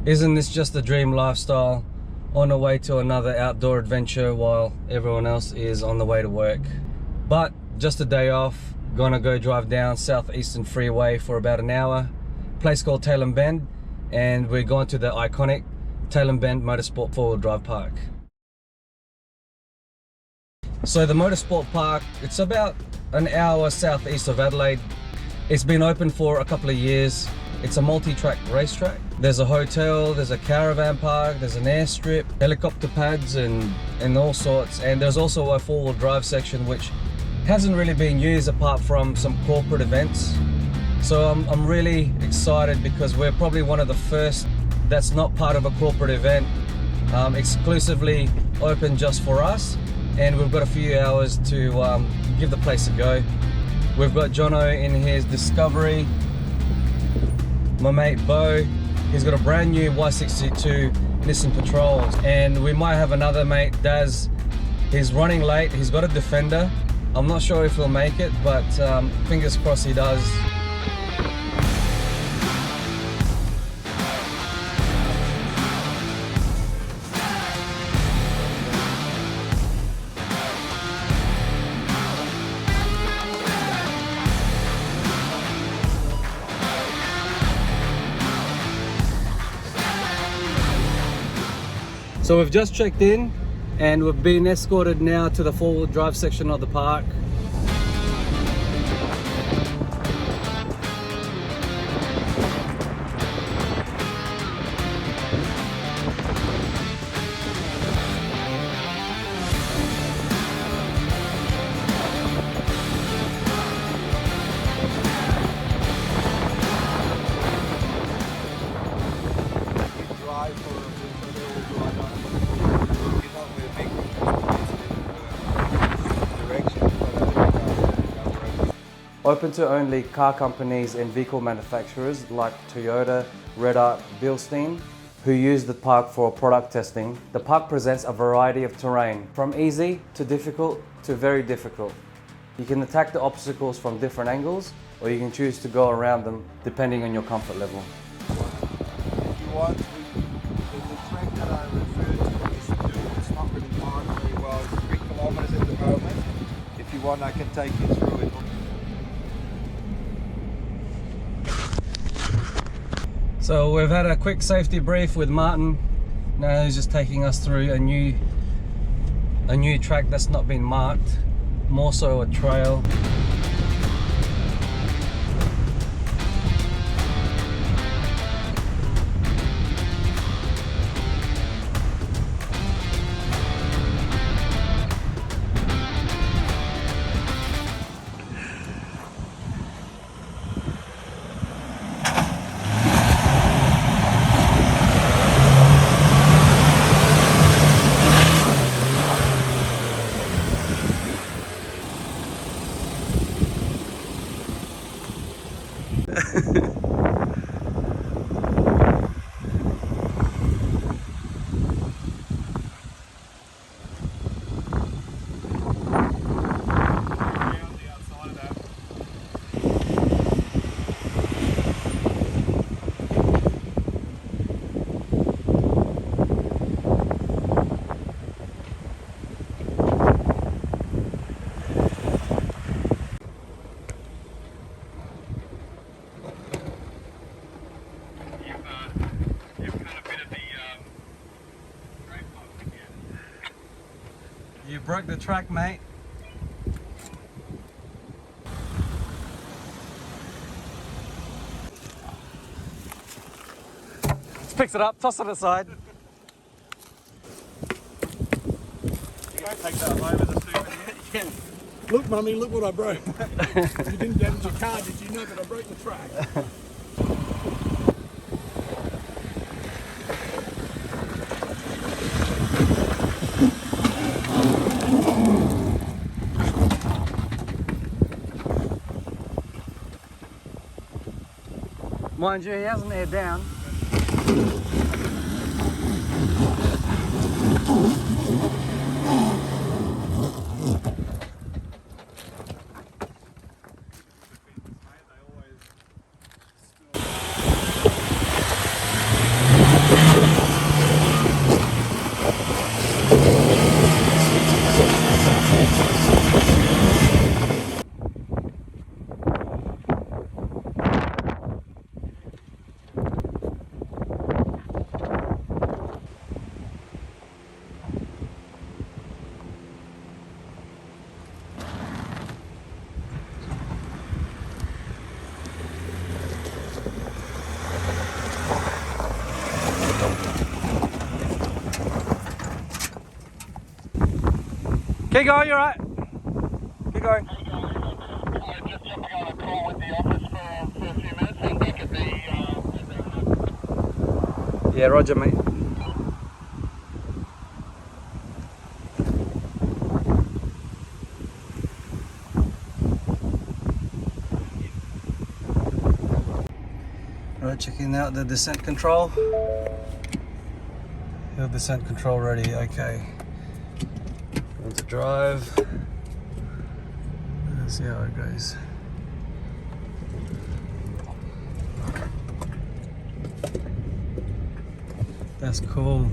Isn't this just a dream lifestyle? On the way to another outdoor adventure while everyone else is on the way to work. But just a day off, gonna go drive down Southeastern Freeway for about an hour. Place called Tailem Bend, and we're going to the iconic Tailem Bend Motorsport four-wheel drive park. So the Motorsport Park, it's about an hour southeast of Adelaide. It's been open for a couple of years. It's a multi-track racetrack. There's a hotel, there's a caravan park, there's an airstrip, helicopter pads and all sorts. And there's also a four-wheel drive section which hasn't really been used apart from some corporate events. So I'm really excited because we're probably one of the first that's not part of a corporate event, exclusively open just for us. And we've got a few hours to give the place a go. We've got Jono in his Discovery. My mate Bo, he's got a brand new Y62 Nissan Patrol, and we might have another mate, Daz. He's running late, he's got a Defender. I'm not sure if he'll make it, but fingers crossed he does. So we've just checked in and we've been escorted now to the four-wheel drive section of the park. Open to only car companies and vehicle manufacturers like Toyota, Red Arc, Bilstein, who use the park for product testing. The park presents a variety of terrain, from easy to difficult to very difficult. You can attack the obstacles from different angles, or you can choose to go around them depending on your comfort level. If you want, the track that I referred to is it's not really marked very well. It's 3 kilometers at the moment. If you want, I can take you through it. So we've had a quick safety brief with Martin. Now he's just taking us through a new track that's not been marked, more so a trail. You broke the track, mate. Just picks it up, toss it aside. You can take that home as a souvenir. Yeah. Look, Mummy, look what I broke. You didn't damage your car, did you know that I broke the track? Mind you, he hasn't aired down. Keep going, you're right. Keep going. Just jumping on a call with the office for a few minutes and back at the Yeah, roger, mate. Right, checking out the descent control. Hill descent control ready, okay. Going to drive. Let's see how it goes. That's cool.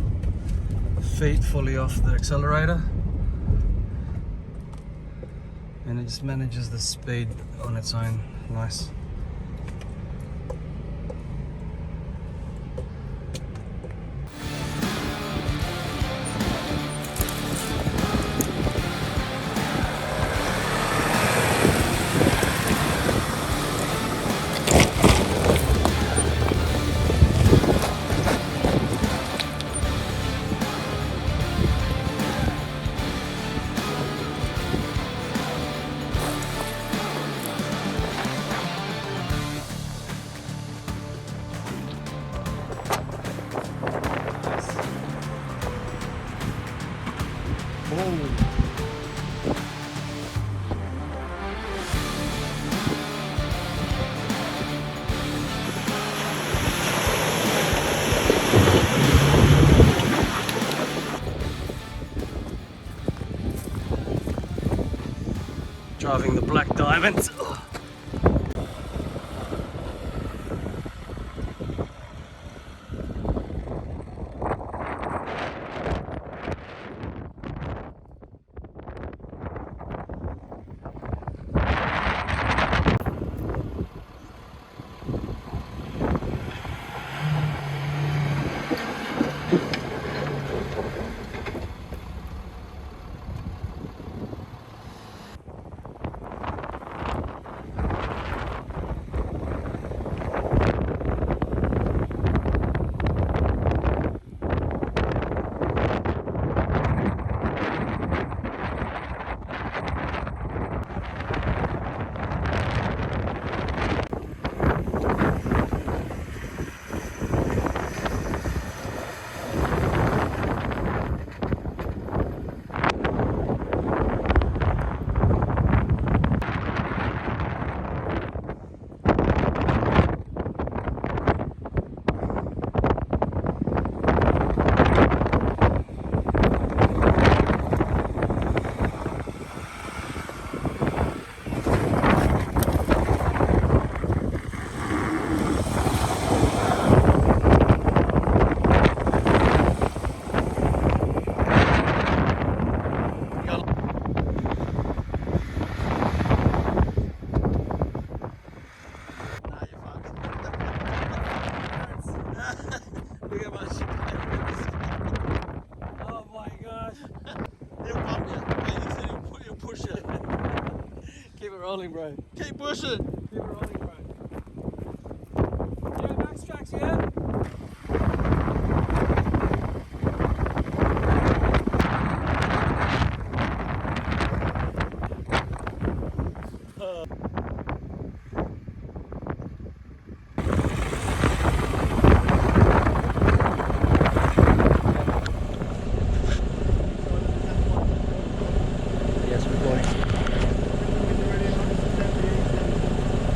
Feet fully off the accelerator. And it just manages the speed on its own. Nice. Driving the Black Diamond. Look at my shit. Oh my gosh. He'll bump you. Hey, he said he'll push it. Keep it rolling, bro. Keep pushing. Keep it rolling, bro. Yeah, max tracks, yeah?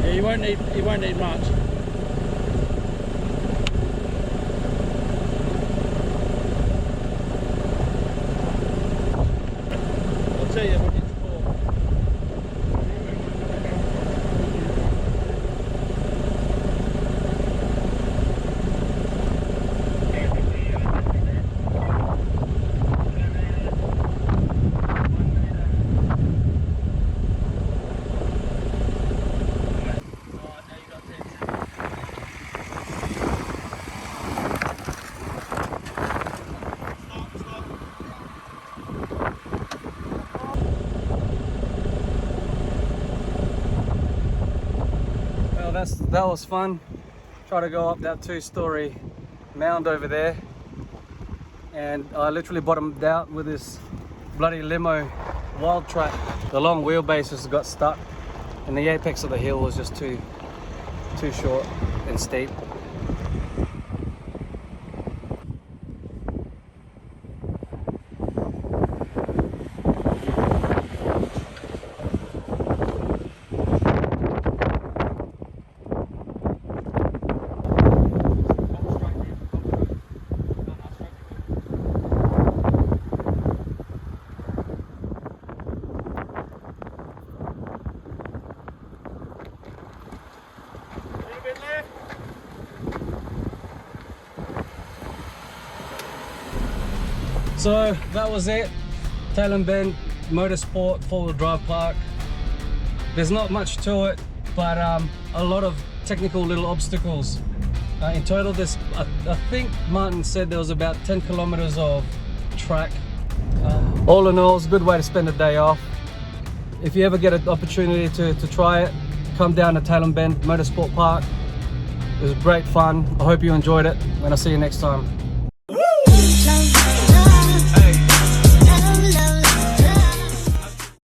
Yeah, you won't need much. I'll tell you when it's full. That was fun. Try to go up that 2-story mound over there, and I literally bottomed out with this bloody limo wild track. The long wheelbase just got stuck and the apex of the hill was just too short and steep. So that was it. Tailem Bend Motorsport 4-wheel drive park. There's not much to it, but a lot of technical little obstacles. In total, I think Martin said there was about 10 kilometers of track. All in all, it's a good way to spend a day off. If you ever get an opportunity to try it, come down to Tailem Bend Motorsport Park. It was great fun. I hope you enjoyed it, and I'll see you next time.